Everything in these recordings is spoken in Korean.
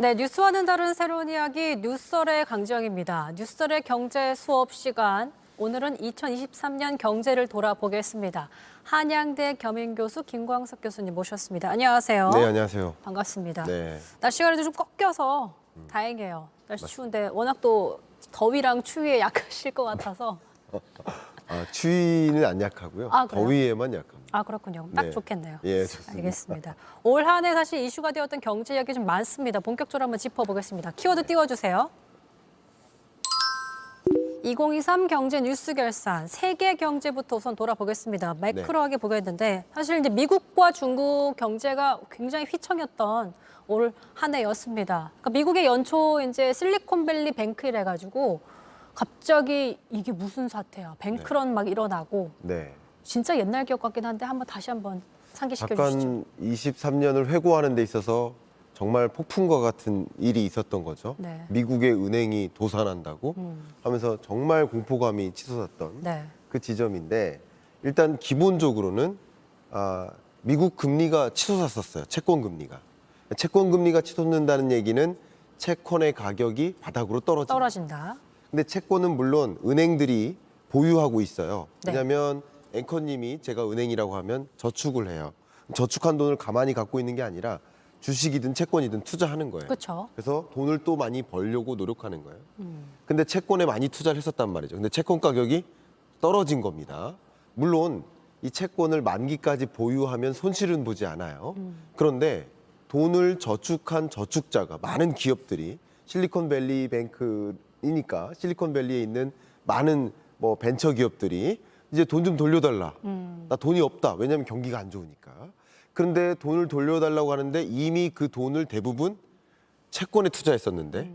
네, 뉴스와는 다른 새로운 이야기 뉴스설의 강지영입니다. 뉴스설의 경제 수업 시간. 오늘은 2023년 경제를 돌아보겠습니다. 한양대 겸임교수 김광석 교수님 모셨습니다. 안녕하세요. 네, 안녕하세요. 반갑습니다. 네. 날씨가 그래도 좀 꺾여서 다행이에요. 날씨 추운데 워낙 또 더위랑 추위에 약하실 것 같아서. 추위는 안 약하고요. 아, 그래요? 더위에만 약합니다. 아, 그렇군요. 딱 네. 좋겠네요. 예, 좋습니다. 알겠습니다. 올 한 해 사실 이슈가 되었던 경제 이야기 좀 많습니다. 본격적으로 한번 짚어보겠습니다. 키워드 띄워주세요. 2023 경제 뉴스 결산, 세계 경제부터 우선 돌아보겠습니다. 매크로하게 보겠는데 사실 이제 미국과 중국 경제가 굉장히 휘청였던 올 한 해였습니다. 그러니까 미국의 연초 이제 실리콘밸리 뱅크를 해가지고 갑자기 이게 무슨 사태야? 뱅크런 막 일어나고 네. 진짜 옛날 기억 같긴 한데 다시 한번 상기시켜 주시죠. 잠깐 23년을 회고하는 데 있어서 정말 폭풍과 같은 일이 있었던 거죠. 네. 미국의 은행이 도산한다고 하면서 정말 공포감이 치솟았던 네. 그 지점인데 일단 기본적으로는 미국 금리가 치솟았었어요. 채권 금리가. 채권 금리가 치솟는다는 얘기는 채권의 가격이 바닥으로 떨어진다. 떨어진다. 근데 채권은 물론 은행들이 보유하고 있어요. 네. 왜냐하면 앵커님이 제가 은행이라고 하면 저축을 해요. 저축한 돈을 가만히 갖고 있는 게 아니라 주식이든 채권이든 투자하는 거예요. 그렇죠. 그래서 돈을 또 많이 벌려고 노력하는 거예요. 근데 채권에 많이 투자를 했었단 말이죠. 근데 채권 가격이 떨어진 겁니다. 물론 이 채권을 만기까지 보유하면 손실은 보지 않아요. 그런데 돈을 저축한 저축자가 많은 기업들이 실리콘밸리 뱅크이니까 실리콘밸리에 있는 많은 뭐 벤처 기업들이 이제 돈 좀 돌려달라. 나 돈이 없다. 왜냐하면 경기가 안 좋으니까. 그런데 돈을 돌려달라고 하는데 이미 그 돈을 대부분 채권에 투자했었는데,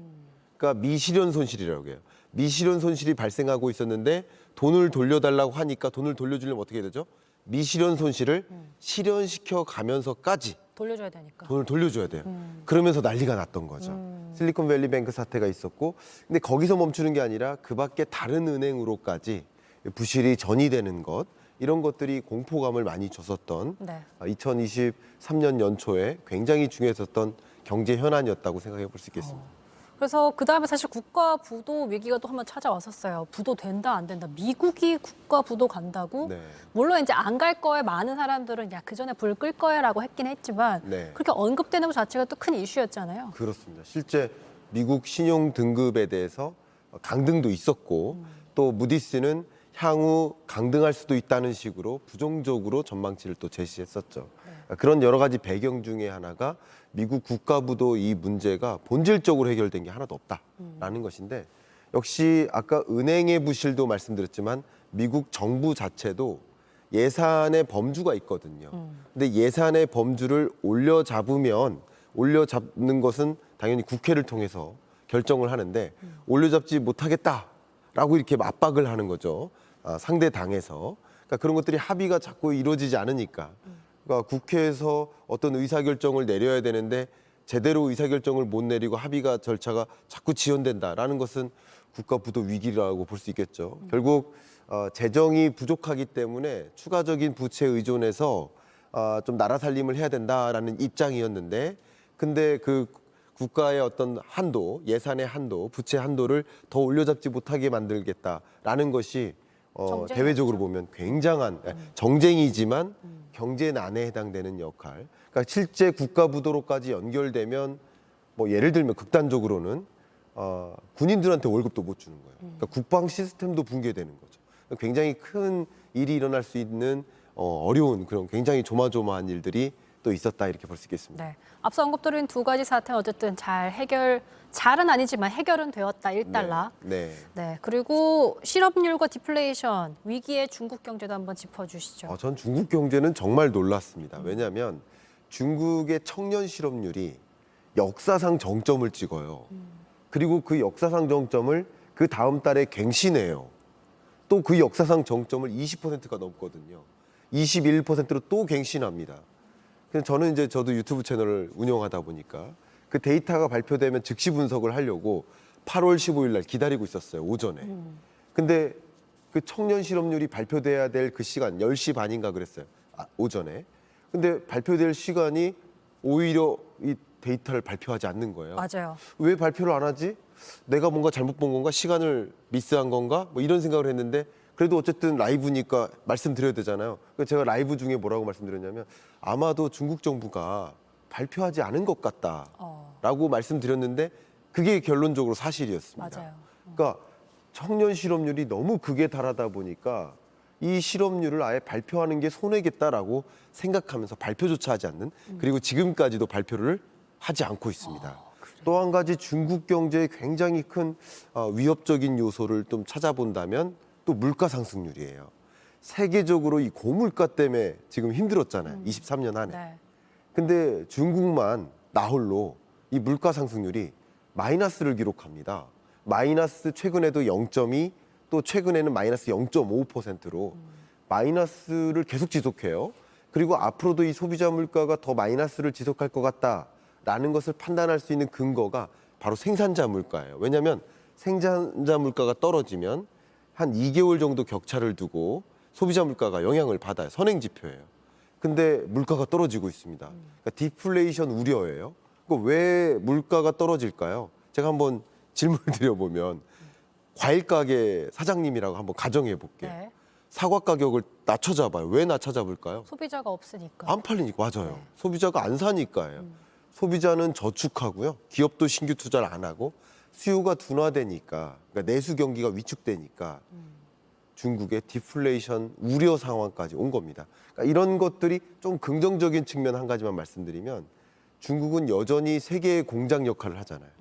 그러니까 미실현 손실이라고 해요. 미실현 손실이 발생하고 있었는데 돈을 돌려달라고 하니까 돈을 돌려주려면 어떻게 해야 되죠? 미실현 손실을 실현시켜 가면서까지 돌려줘야 되니까. 돈을 돌려줘야 돼요. 그러면서 난리가 났던 거죠. 실리콘밸리 뱅크 사태가 있었고, 근데 거기서 멈추는 게 아니라 그 밖에 다른 은행으로까지 부실이 전이되는 것, 이런 것들이 공포감을 많이 줬었던 네. 2023년 연초에 굉장히 중요했었던 경제 현안이었다고 생각해 볼 수 있겠습니다. 그래서 그다음에 사실 국가 부도 위기가 또 한번 찾아왔었어요. 부도 된다 안 된다. 미국이 국가 부도 간다고. 네. 물론 이제 안 갈 거에 많은 사람들은 야, 그 전에 불 끌 거야라고 했긴 했지만 네. 그렇게 언급되는 것 자체가 또 큰 이슈였잖아요. 그렇습니다. 실제 미국 신용 등급에 대해서 강등도 있었고 또 무디스는 향후 강등할 수도 있다는 식으로 부정적으로 전망치를 또 제시했었죠. 그런 여러 가지 배경 중에 하나가 미국 국가부도 이 문제가 본질적으로 해결된 게 하나도 없다라는 것인데, 역시 아까 은행의 부실도 말씀드렸지만 미국 정부 자체도 예산의 범주가 있거든요. 근데 예산의 범주를 올려잡는 것은 당연히 국회를 통해서 결정을 하는데 올려잡지 못하겠다라고 이렇게 압박을 하는 거죠. 상대 당에서. 그러니까 그런 것들이 합의가 자꾸 이루어지지 않으니까. 그러니까 국회에서 어떤 의사결정을 내려야 되는데 제대로 의사결정을 못 내리고 합의가 절차가 자꾸 지연된다라는 것은 국가 부도 위기라고 볼 수 있겠죠. 결국 재정이 부족하기 때문에 추가적인 부채 의존해서 좀 나라 살림을 해야 된다라는 입장이었는데, 근데 그 국가의 어떤 한도, 예산의 한도, 부채 한도를 더 올려잡지 못하게 만들겠다라는 것이 대외적으로 보면 굉장한 정쟁이지만 경제난에 해당되는 역할. 그러니까 실제 국가 부도로까지 연결되면 뭐 예를 들면 극단적으로는 군인들한테 월급도 못 주는 거예요. 그러니까 국방 시스템도 붕괴되는 거죠. 굉장히 큰 일이 일어날 수 있는 어려운 그런 굉장히 조마조마한 일들이 또 있었다, 이렇게 볼 수 있겠습니다. 네. 앞서 언급드린 두 가지 사태는 어쨌든 잘은 아니지만 해결은 되었다. 일단락. 네. 네. 그리고 실업률과 디플레이션 위기의 중국 경제도 한번 짚어주시죠. 전 중국 경제는 정말 놀랐습니다. 왜냐하면 중국의 청년 실업률이 역사상 정점을 찍어요. 그리고 그 역사상 정점을 그 다음 달에 갱신해요. 또 그 역사상 정점을 20%가 넘거든요. 21%로 또 갱신합니다. 그래서 저는 저도 유튜브 채널을 운영하다 보니까 그 데이터가 발표되면 즉시 분석을 하려고 8월 15일 날 기다리고 있었어요, 오전에. 근데 그 청년 실업률이 발표돼야 될 그 시간 10시 반인가 그랬어요, 오전에. 근데 발표될 시간이 오히려 이 데이터를 발표하지 않는 거예요. 맞아요. 왜 발표를 안 하지? 내가 뭔가 잘못 본 건가? 시간을 미스한 건가? 뭐 이런 생각을 했는데 그래도 어쨌든 라이브니까 말씀드려야 되잖아요. 그래서 제가 라이브 중에 뭐라고 말씀드렸냐면 아마도 중국 정부가 발표하지 않은 것 같다라고 말씀드렸는데 그게 결론적으로 사실이었습니다. 맞아요. 그러니까 청년 실업률이 너무 극에 달하다 보니까 이 실업률을 아예 발표하는 게 손해겠다라고 생각하면서 발표조차 하지 않는 그리고 지금까지도 발표를 하지 않고 있습니다. 또 한 가지 중국 경제에 굉장히 큰 위협적인 요소를 좀 찾아본다면 또 물가 상승률이에요. 세계적으로 이 고물가 때문에 지금 힘들었잖아요. 23년 안에. 네. 근데 중국만 나홀로 이 물가 상승률이 마이너스를 기록합니다. 마이너스 최근에도 0.2, 또 최근에는 마이너스 0.5%로 마이너스를 계속 지속해요. 그리고 앞으로도 이 소비자 물가가 더 마이너스를 지속할 것 같다라는 것을 판단할 수 있는 근거가 바로 생산자 물가예요. 왜냐하면 생산자 물가가 떨어지면 한 2개월 정도 격차를 두고 소비자 물가가 영향을 받아요. 선행 지표예요. 근데 물가가 떨어지고 있습니다. 그러니까 디플레이션 우려예요. 왜 물가가 떨어질까요? 제가 한번 질문을 드려보면 과일 가게 사장님이라고 한번 가정해 볼게요. 네. 사과 가격을 낮춰잡아요. 왜 낮춰잡을까요? 소비자가 없으니까. 안 팔리니까. 맞아요. 네. 소비자가 안 사니까예요. 소비자는 저축하고요. 기업도 신규 투자를 안 하고 수요가 둔화되니까 그러니까 내수 경기가 위축되니까 중국의 디플레이션 우려 상황까지 온 겁니다. 그러니까 이런 것들이 좀 긍정적인 측면 한 가지만 말씀드리면 중국은 여전히 세계의 공장 역할을 하잖아요.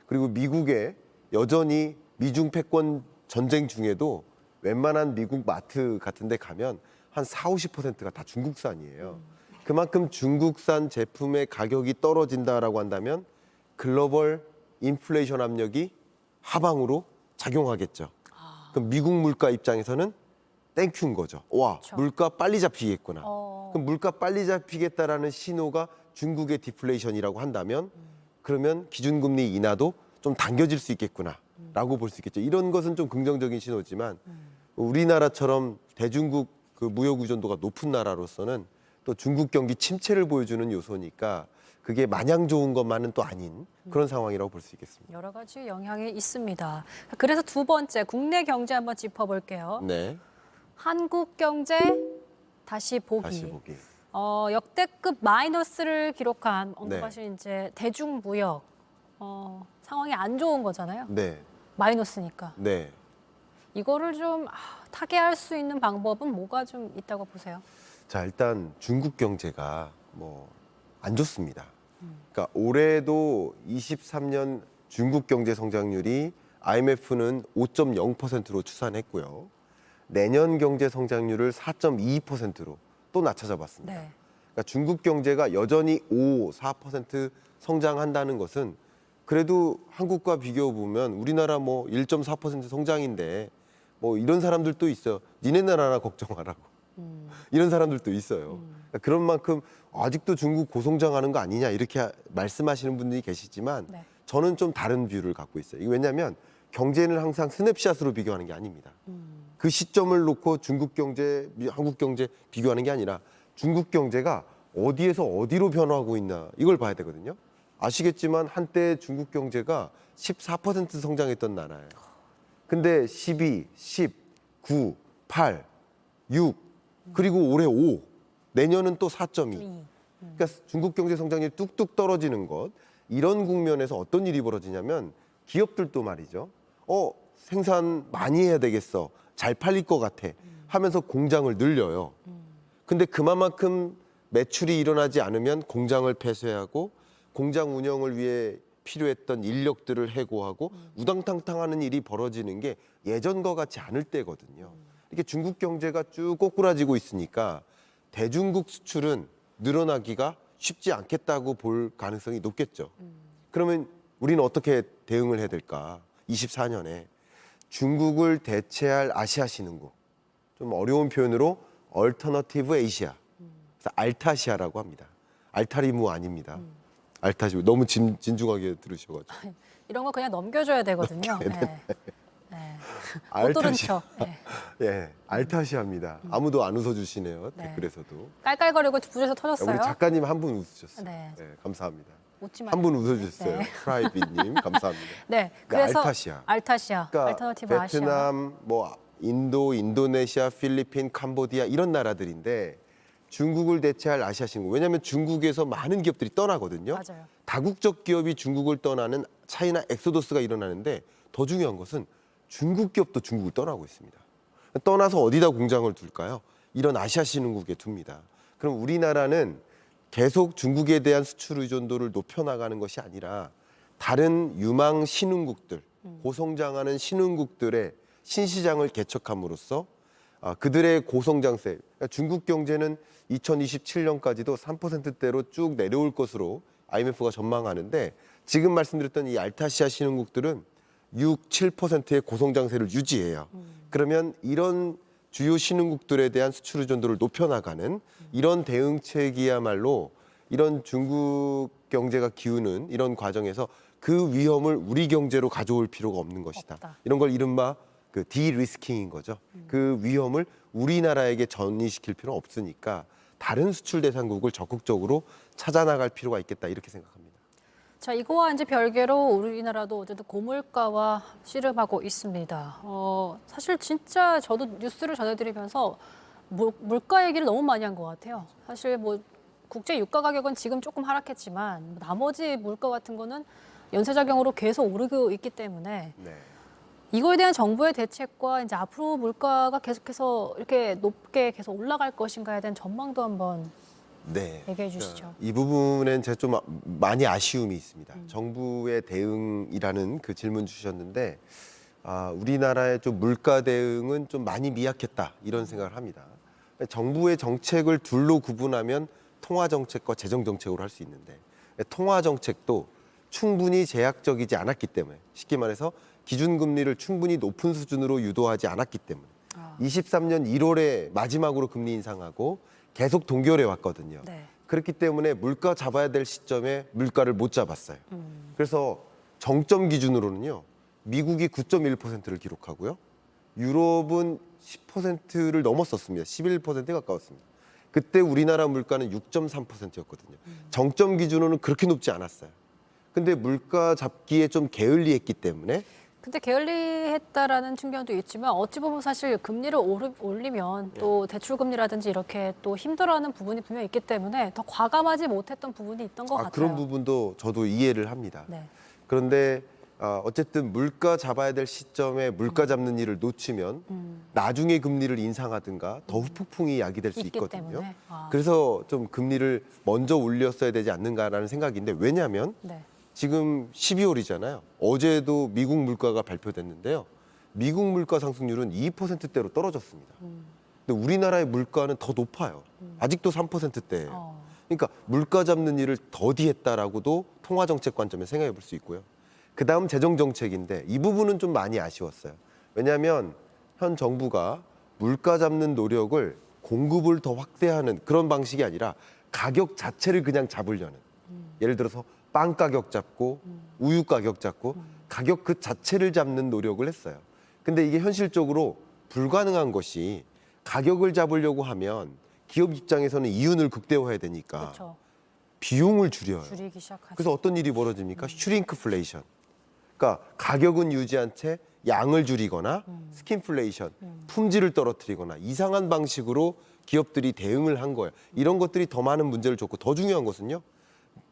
그리고 미국에 여전히 미중 패권 전쟁 중에도 웬만한 미국 마트 같은 데 가면 한 40~50%가 다 중국산이에요. 그만큼 중국산 제품의 가격이 떨어진다라고 한다면 글로벌 인플레이션 압력이 하방으로 작용하겠죠. 그럼 미국 물가 입장에서는 땡큐인 거죠. 와, 그렇죠. 물가 빨리 잡히겠구나. 어. 그럼 물가 빨리 잡히겠다라는 신호가 중국의 디플레이션이라고 한다면 그러면 기준금리 인하도 좀 당겨질 수 있겠구나라고 볼 수 있겠죠. 이런 것은 좀 긍정적인 신호지만 우리나라처럼 대중국 그 무역 의존도가 높은 나라로서는 또 중국 경기 침체를 보여주는 요소니까 그게 마냥 좋은 것만은 또 아닌 그런 상황이라고 볼 수 있겠습니다. 여러 가지 영향이 있습니다. 그래서 두 번째 국내 경제 한번 짚어볼게요. 네, 한국 경제 다시 보기. 다시 보기. 역대급 마이너스를 기록한 언급하신 이제 대중무역 상황이 안 좋은 거잖아요. 네, 마이너스니까. 네. 이거를 좀 타개할 수 있는 방법은 뭐가 좀 있다고 보세요? 자, 일단 중국 경제가 안 좋습니다. 그러니까 올해도 23년 중국 경제 성장률이 IMF는 5.0%로 추산했고요. 내년 경제 성장률을 4.2%로 또 낮춰잡았습니다. 네. 그러니까 중국 경제가 여전히 4% 성장한다는 것은 그래도 한국과 비교해 보면 우리나라 1.4% 성장인데 이런 사람들도 있어요. 니네 나라나 걱정하라고. 이런 사람들도 있어요. 그러니까 그런 만큼 아직도 중국 고성장하는 거 아니냐 이렇게 말씀하시는 분들이 계시지만 네. 저는 좀 다른 뷰를 갖고 있어요. 이게 왜냐하면 경제는 항상 스냅샷으로 비교하는 게 아닙니다. 그 시점을 놓고 중국 경제, 한국 경제 비교하는 게 아니라 중국 경제가 어디에서 어디로 변화하고 있나 이걸 봐야 되거든요. 아시겠지만 한때 중국 경제가 14% 성장했던 나라예요. 근데 12, 10, 9, 8, 6 그리고 올해 5, 내년은 또 4.2. 그러니까 중국 경제 성장률이 뚝뚝 떨어지는 것 이런 국면에서 어떤 일이 벌어지냐면 기업들도 말이죠. 생산 많이 해야 되겠어. 잘 팔릴 것 같아. 하면서 공장을 늘려요. 근데 그만큼 매출이 일어나지 않으면 공장을 폐쇄하고 공장 운영을 위해 필요했던 인력들을 해고하고 우당탕탕하는 일이 벌어지는 게 예전과 같지 않을 때거든요. 이렇게 중국 경제가 쭉 꼬꾸라지고 있으니까 대중국 수출은 늘어나기가 쉽지 않겠다고 볼 가능성이 높겠죠. 그러면 우리는 어떻게 대응을 해야 될까? 24년에 중국을 대체할 아시아 신흥국, 좀 어려운 표현으로 얼터너티브 에이시아, 그래서 알타시아라고 합니다. 알타리무 아닙니다. 알타시아 너무 진중하게 들으셔가지고. 이런 거 그냥 넘겨줘야 되거든요. 네. 못 들은 알타시아. 척. 네. 예, 알타시아입니다. 아무도 안 웃어주시네요. 네. 댓글에서도. 깔깔거리고 불에서 우리 터졌어요. 작가님 한 분 웃으셨어요. 네. 감사합니다. 웃지 한 분 마세요. 웃어주셨어요. 네. 프라이빗님 감사합니다. 네, 그래서 알타시아. 알타시아, 그러니까 알터너티브 아시아. 베트남, 뭐 인도, 인도네시아, 필리핀, 캄보디아 이런 나라들인데 중국을 대체할 아시아 신국. 왜냐하면 중국에서 많은 기업들이 떠나거든요. 맞아요. 다국적 기업이 중국을 떠나는 차이나 엑소더스가 일어나는데 더 중요한 것은 중국 기업도 중국을 떠나고 있습니다. 떠나서 어디다 공장을 둘까요? 이런 아시아 신흥국에 둡니다. 그럼 우리나라는 계속 중국에 대한 수출 의존도를 높여나가는 것이 아니라 다른 유망 신흥국들, 고성장하는 신흥국들의 신시장을 개척함으로써 그들의 고성장세, 그러니까 중국 경제는 2027년까지도 3%대로 쭉 내려올 것으로 IMF가 전망하는데 지금 말씀드렸던 이 알타시아 신흥국들은 6, 7%의 고성장세를 유지해요. 그러면 이런 주요 신흥국들에 대한 수출 의존도를 높여나가는 이런 대응책이야말로 이런 중국 경제가 기우는 이런 과정에서 그 위험을 우리 경제로 가져올 필요가 없는 것이다. 없다. 이런 걸 이른바 그 디리스킹인 거죠. 그 위험을 우리나라에게 전이시킬 필요는 없으니까 다른 수출 대상국을 적극적으로 찾아 나갈 필요가 있겠다 이렇게 생각합니다. 자, 이거와 이제 별개로 우리나라도 어쨌든 고물가와 씨름하고 있습니다. 사실 진짜 저도 뉴스를 전해드리면서 물가 얘기를 너무 많이 한 것 같아요. 사실 뭐 국제 유가 가격은 지금 조금 하락했지만 나머지 물가 같은 거는 연쇄작용으로 계속 오르고 있기 때문에 네. 이거에 대한 정부의 대책과 이제 앞으로 물가가 계속해서 이렇게 높게 계속 올라갈 것인가에 대한 전망도 한번 네. 얘기해 주시죠. 이 부분엔 제가 좀 많이 아쉬움이 있습니다. 정부의 대응이라는 그 질문 주셨는데 우리나라의 좀 물가 대응은 좀 많이 미약했다 이런 생각을 합니다. 정부의 정책을 둘로 구분하면 통화 정책과 재정 정책으로 할 수 있는데 통화 정책도 충분히 제약적이지 않았기 때문에 쉽게 말해서 기준금리를 충분히 높은 수준으로 유도하지 않았기 때문에 23년 1월에 마지막으로 금리 인상하고 계속 동결해 왔거든요. 네. 그렇기 때문에 물가 잡아야 될 시점에 물가를 못 잡았어요. 그래서 정점 기준으로는요. 미국이 9.1%를 기록하고요. 유럽은 10%를 넘었었습니다. 11%에 가까웠습니다. 그때 우리나라 물가는 6.3%였거든요. 정점 기준으로는 그렇게 높지 않았어요. 근데 물가 잡기에 좀 게을리했기 때문에 근데 게을리했다라는 측면도 있지만 어찌 보면 사실 금리를 올리면 또 대출 금리라든지 이렇게 또 힘들어하는 부분이 분명히 있기 때문에 더 과감하지 못했던 부분이 있던 것 같아요. 그런 부분도 저도 이해를 합니다. 네. 그런데 어쨌든 물가 잡아야 될 시점에 물가 잡는 일을 놓치면 나중에 금리를 인상하든가 더 후폭풍이 야기될 수 있기 있거든요. 때문에. 그래서 좀 금리를 먼저 올렸어야 되지 않는가라는 생각인데 왜냐하면 네. 지금 12월이잖아요. 어제도 미국 물가가 발표됐는데요. 미국 물가 상승률은 2%대로 떨어졌습니다. 근데 우리나라의 물가는 더 높아요. 아직도 3%대예요. 그러니까 물가 잡는 일을 더디했다라고도 통화정책 관점에서 생각해 볼 수 있고요. 그다음 재정정책인데 이 부분은 좀 많이 아쉬웠어요. 왜냐하면 현 정부가 물가 잡는 노력을 공급을 더 확대하는 그런 방식이 아니라 가격 자체를 그냥 잡으려는 예를 들어서 빵 가격 잡고 우유 가격 잡고 가격 그 자체를 잡는 노력을 했어요. 근데 이게 현실적으로 불가능한 것이 가격을 잡으려고 하면 기업 입장에서는 이윤을 극대화해야 되니까 그렇죠. 비용을 줄여요. 줄이기 시작하죠. 그래서 어떤 일이 벌어집니까? 슈링크플레이션. 그러니까 가격은 유지한 채 양을 줄이거나 스킨플레이션, 품질을 떨어뜨리거나 이상한 방식으로 기업들이 대응을 한 거예요. 이런 것들이 더 많은 문제를 줬고 더 중요한 것은요.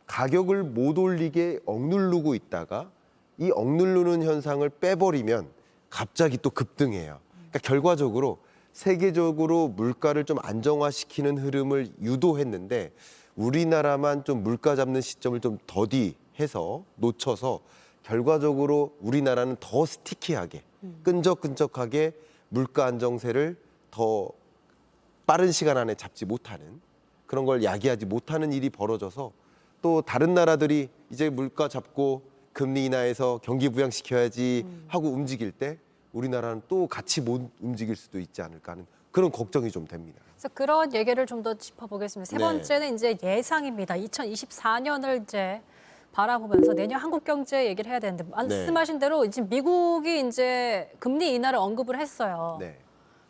가격을 못 올리게 억누르고 있다가 이 억누르는 현상을 빼버리면 갑자기 또 급등해요. 그러니까 결과적으로 세계적으로 물가를 좀 안정화시키는 흐름을 유도했는데 우리나라만 좀 물가 잡는 시점을 좀 더디해서 놓쳐서 결과적으로 우리나라는 더 스티키하게 끈적끈적하게 물가 안정세를 더 빠른 시간 안에 잡지 못하는 그런 걸 야기하지 못하는 일이 벌어져서 또 다른 나라들이 이제 물가 잡고 금리 인하해서 경기 부양시켜야지 하고 움직일 때 우리나라는 또 같이 못 움직일 수도 있지 않을까 하는 그런 걱정이 좀 됩니다. 그래서 그런 얘기를 좀 더 짚어보겠습니다. 세 네. 번째는 이제 예상입니다. 2024년을 이제 바라보면서 내년 한국 경제 얘기를 해야 되는데 말씀하신 대로 이제 미국이 이제 금리 인하를 언급을 했어요. 네.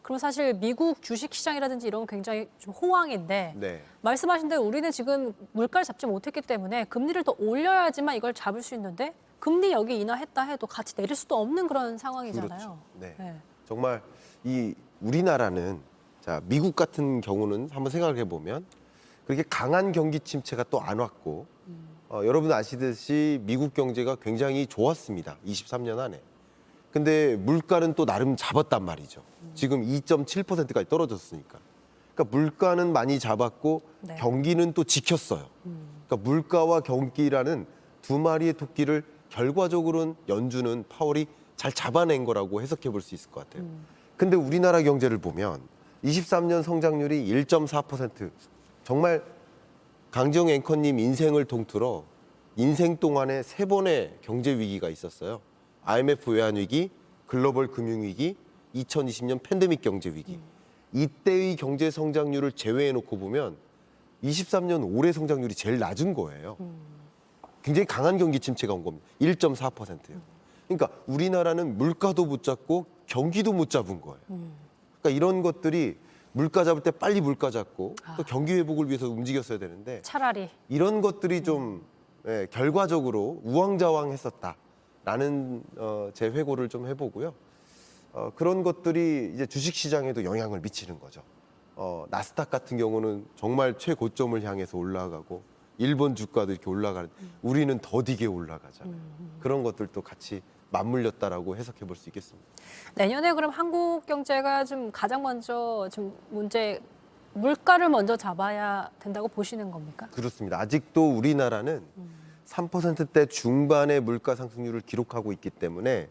그럼 사실 미국 주식 시장이라든지 이런 건 굉장히 좀 호황인데 네. 말씀하신 대로 우리는 지금 물가를 잡지 못했기 때문에 금리를 더 올려야지만 이걸 잡을 수 있는데 금리 여기 인하했다 해도 같이 내릴 수도 없는 그런 상황이잖아요. 그렇죠. 네. 네. 정말 이 우리나라는 자 미국 같은 경우는 한번 생각을 해보면 그렇게 강한 경기 침체가 또 안 왔고 여러분 아시듯이 미국 경제가 굉장히 좋았습니다. 23년 안에. 근데 물가는 또 나름 잡았단 말이죠. 지금 2.7%까지 떨어졌으니까. 그러니까 물가는 많이 잡았고 네. 경기는 또 지켰어요. 그러니까 물가와 경기라는 두 마리의 토끼를 결과적으로는 연준은 파월이 잘 잡아낸 거라고 해석해 볼 수 있을 것 같아요. 근데 우리나라 경제를 보면 23년 성장률이 1.4%. 정말 강정 앵커님 인생을 통틀어 인생 동안에 3번의 경제 위기가 있었어요. IMF 외환위기, 글로벌 금융위기, 2020년 팬데믹 경제 위기. 이때의 경제 성장률을 제외해 놓고 보면 23년 올해 성장률이 제일 낮은 거예요. 굉장히 강한 경기 침체가 온 겁니다. 1.4%예요. 그러니까 우리나라는 물가도 못 잡고 경기도 못 잡은 거예요. 그러니까 이런 것들이 물가 잡을 때 빨리 물가 잡고 또 경기 회복을 위해서 움직였어야 되는데 차라리 이런 것들이 좀 결과적으로 우왕좌왕했었다라는 제 회고를 좀 해보고요. 그런 것들이 이제 주식시장에도 영향을 미치는 거죠. 나스닥 같은 경우는 정말 최고점을 향해서 올라가고 일본 주가도 이렇게 올라가는 우리는 더디게 올라가잖아요. 그런 것들도 같이 맞물렸다라고 해석해 볼 수 있겠습니다. 내년에 그럼 한국 경제가 좀 가장 먼저 좀 물가를 먼저 잡아야 된다고 보시는 겁니까? 그렇습니다. 아직도 우리나라는 3%대 중반의 물가 상승률을 기록하고 있기 때문에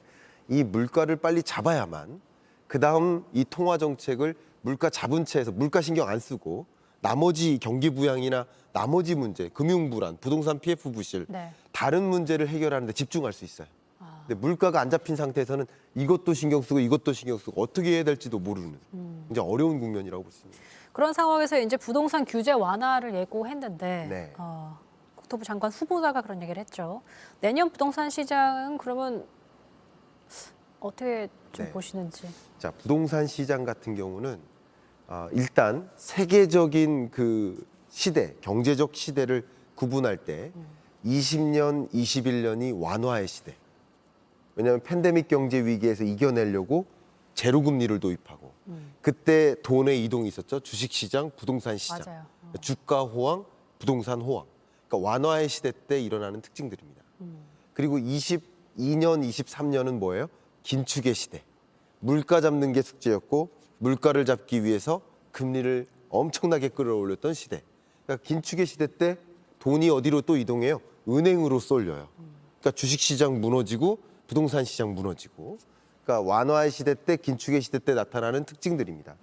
이 물가를 빨리 잡아야만 그다음 이 통화 정책을 물가 잡은 채에서 물가 신경 안 쓰고 나머지 경기 부양이나 나머지 문제, 금융 불안, 부동산 PF 부실 네. 다른 문제를 해결하는 데 집중할 수 있어요. 근데 물가가 안 잡힌 상태에서는 이것도 신경 쓰고 이것도 신경 쓰고 어떻게 해야 될지도 모르는 굉장히 어려운 국면이라고 볼 수 있습니다. 그런 상황에서 이제 부동산 규제 완화를 예고했는데 네. 국토부 장관 후보자가 그런 얘기를 했죠. 내년 부동산 시장은 그러면 어떻게 좀 네. 보시는지. 자, 부동산 시장 같은 경우는 일단 세계적인 그 시대, 경제적 시대를 구분할 때 20년, 21년이 완화의 시대. 왜냐하면 팬데믹 경제 위기에서 이겨내려고 제로 금리를 도입하고 그때 돈의 이동이 있었죠. 주식 시장, 부동산 시장. 맞아요. 주가 호황, 부동산 호황. 그러니까 완화의 시대 때 일어나는 특징들입니다. 그리고 22년, 23년은 뭐예요? 긴축의 시대. 물가 잡는 게 숙제였고 물가를 잡기 위해서 금리를 엄청나게 끌어올렸던 시대. 그러니까 긴축의 시대 때 돈이 어디로 또 이동해요? 은행으로 쏠려요. 그러니까 주식시장 무너지고 부동산 시장 무너지고. 그러니까 완화의 시대 때, 긴축의 시대 때 나타나는 특징들입니다.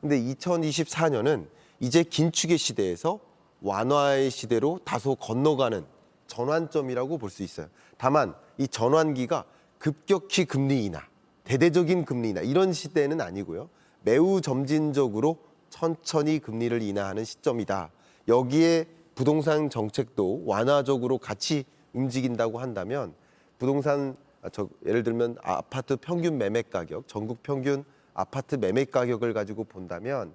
근데 2024년은 이제 긴축의 시대에서 완화의 시대로 다소 건너가는 전환점이라고 볼 수 있어요. 다만 이 전환기가 급격히 금리 인하, 대대적인 금리 인하 이런 시대는 아니고요. 매우 점진적으로 천천히 금리를 인하하는 시점이다. 여기에 부동산 정책도 완화적으로 같이 움직인다고 한다면 부동산 예를 들면 아파트 평균 매매 가격, 전국 평균 아파트 매매 가격을 가지고 본다면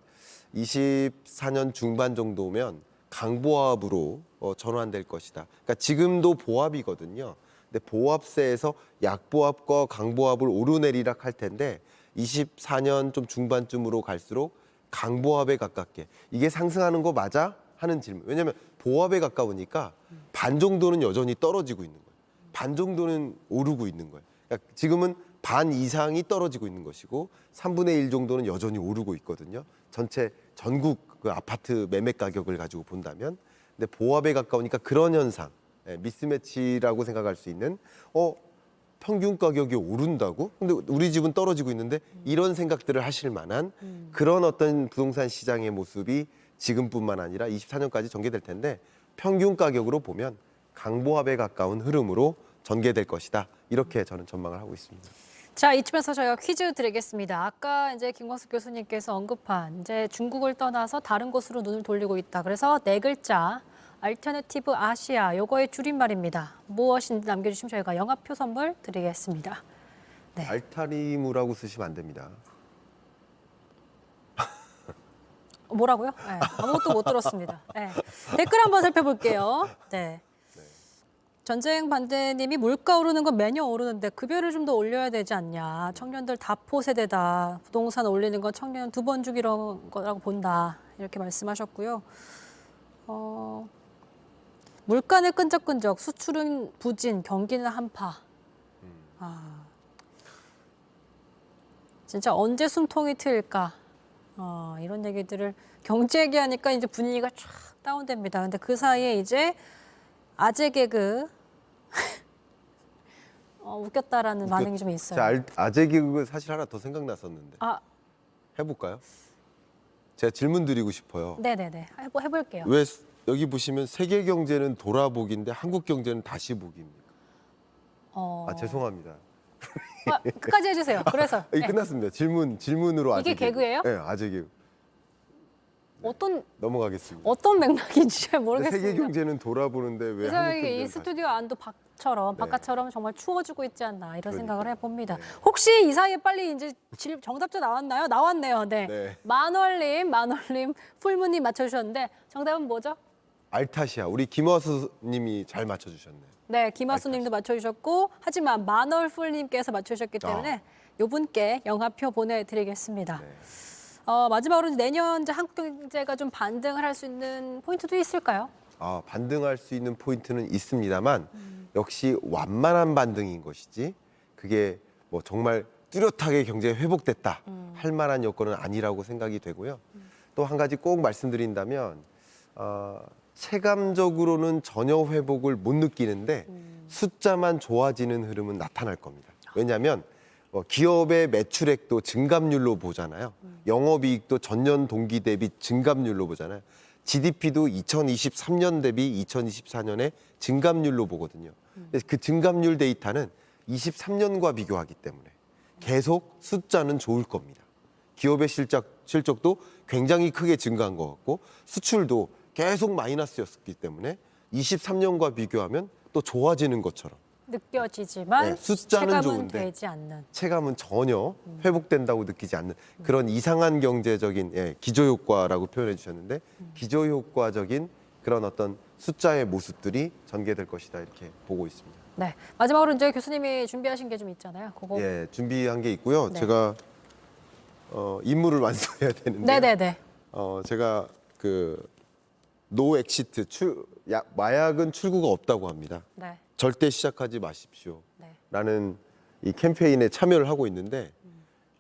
24년 중반 정도면 강보합으로 전환될 것이다. 그러니까 지금도 보합이거든요. 근데 보합세에서 약보합과 강보합을 오르내리락 할 텐데 24년 좀 중반쯤으로 갈수록 강보합에 가깝게 이게 상승하는 거 맞아? 하는 질문. 왜냐하면 보합에 가까우니까 반 정도는 여전히 떨어지고 있는 거예요. 반 정도는 오르고 있는 거예요. 그러니까 지금은 반 이상이 떨어지고 있는 것이고 3분의 1 정도는 여전히 오르고 있거든요. 전체 전국 그 아파트 매매 가격을 가지고 본다면. 근데 보합에 가까우니까 그런 현상, 미스매치라고 생각할 수 있는 평균 가격이 오른다고? 근데 우리 집은 떨어지고 있는데 이런 생각들을 하실 만한 그런 어떤 부동산 시장의 모습이 지금뿐만 아니라 24년까지 전개될 텐데 평균 가격으로 보면 강보합에 가까운 흐름으로 전개될 것이다. 이렇게 저는 전망을 하고 있습니다. 자, 이쯤에서 저희가 퀴즈 드리겠습니다. 아까 이제 김광석 교수님께서 언급한 이제 중국을 떠나서 다른 곳으로 눈을 돌리고 있다. 그래서 네 글자 알터네티브 아시아 요거의 줄임말입니다. 무엇인지 남겨주시면 저희가 영화표 선물 드리겠습니다. 네. 알타리무라고 쓰시면 안 됩니다. 뭐라고요? 네, 아무것도 못 들었습니다. 네. 댓글 한번 살펴볼게요. 네. 전쟁 반대님이 물가 오르는 건 매년 오르는데 급여를 좀 더 올려야 되지 않냐. 청년들 다포 세대다. 부동산 올리는 건 청년 2번 주기로 거라고 본다. 이렇게 말씀하셨고요. 물가는 끈적끈적, 수출은 부진, 경기는 한파. 진짜 언제 숨통이 트일까? 이런 얘기들을 경제 얘기하니까 이제 분위기가 쫙 다운됩니다. 근데 그 사이에 이제 아재 개그 웃겼다라는 반응이 좀 있어요. 아재 개그 사실 하나 더 생각났었는데 해볼까요? 제가 질문 드리고 싶어요. 네네네. 해볼게요. 왜 여기 보시면 세계 경제는 돌아보기인데 한국 경제는 다시 보기입니까? 죄송합니다. 끝까지 해주세요. 그래서 네. 끝났습니다. 질문으로 아재 이게 개그예요? 네, 아재 개그. 넘어가겠습니다. 어떤 맥락인지 잘 모르겠어요. 세계 경제는 돌아보는데 왜 그래서 한국 경제는 이 스튜디오 안도 바깥처럼 정말 추워지고 있지 않나 이런 그러니까요. 생각을 해봅니다. 네. 혹시 이 사이에 빨리 이제 정답자 나왔나요? 나왔네요. 네. 네. 만월님, 풀무님 맞춰주셨는데 정답은 뭐죠? 알타시아. 우리 김화수님이 잘 맞춰주셨네요. 네, 김하수님도 맞춰주셨고 하지만 만월풀님께서 맞춰주셨기 때문에 요 분께 영화표 보내드리겠습니다. 네. 마지막으로 내년 이제 한국 경제가 좀 반등을 할 수 있는 포인트도 있을까요? 반등할 수 있는 포인트는 있습니다만 역시 완만한 반등인 것이지 그게 뭐 정말 뚜렷하게 경제가 회복됐다 할 만한 여건은 아니라고 생각이 되고요. 또 한 가지 꼭 말씀드린다면 체감적으로는 전혀 회복을 못 느끼는데 숫자만 좋아지는 흐름은 나타날 겁니다. 왜냐하면 기업의 매출액도 증감률로 보잖아요. 영업이익도 전년 동기 대비 증감률로 보잖아요. GDP도 2023년 대비 2024년에 증감률로 보거든요. 그래서 그 증감률 데이터는 23년과 비교하기 때문에 계속 숫자는 좋을 겁니다. 기업의 실적도 굉장히 크게 증가한 것 같고 수출도 계속 마이너스였기 때문에 23년과 비교하면 또 좋아지는 것처럼 느껴지지만 숫자는 체감은 좋은데 되지 않는. 체감은 전혀 회복된다고 느끼지 않는 그런 이상한 경제적인 기저효과라고 표현해 주셨는데 기저효과적인 그런 어떤 숫자의 모습들이 전개될 것이다 이렇게 보고 있습니다. 네, 마지막으로 이제 교수님이 준비하신 게 좀 있잖아요. 그거. 준비한 게 있고요. 네. 제가 임무를 완수해야 되는데 네네네. 제가 노 엑시트 마약은 출구가 없다고 합니다. 네. 절대 시작하지 마십시오. 네. 라는 이 캠페인에 참여를 하고 있는데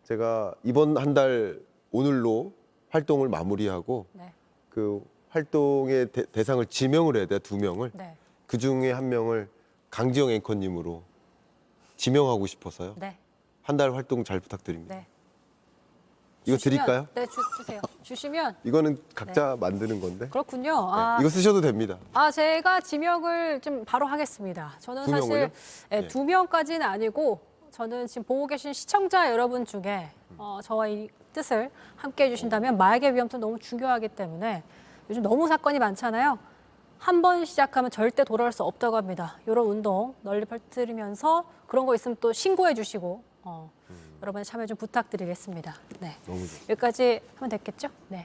제가 이번 한 달 오늘로 활동을 마무리하고 네. 그 활동의 대상을 지명을 해야 돼요. 2명을. 네. 그 중에 1명을 강지영 앵커님으로 지명하고 싶어서요. 네. 한 달 활동 잘 부탁드립니다. 네. 이거 주시면, 드릴까요? 네, 주세요. 주시면 이거는 각자 만드는 건데. 그렇군요. 이거 쓰셔도 됩니다. 제가 지명을 좀 바로 하겠습니다. 저는 2 사실 명을요? 2명까지는 아니고 저는 지금 보고 계신 시청자 여러분 중에 저와 이 뜻을 함께 해주신다면 마약의 위험도 너무 중요하기 때문에 요즘 너무 사건이 많잖아요. 한 번 시작하면 절대 돌아올 수 없다고 합니다. 이런 운동 널리 퍼뜨리면서 그런 거 있으면 또 신고해 주시고 여러분의 참여 좀 부탁드리겠습니다. 네. 너무 좋습니다. 여기까지 하면 됐겠죠? 네.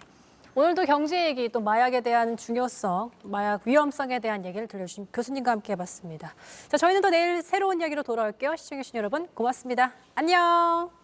오늘도 경제 얘기 또 마약에 대한 중요성, 마약 위험성에 대한 얘기를 들려주신 교수님과 함께 해봤습니다. 자, 저희는 또 내일 새로운 이야기로 돌아올게요. 시청해주신 여러분 고맙습니다. 안녕.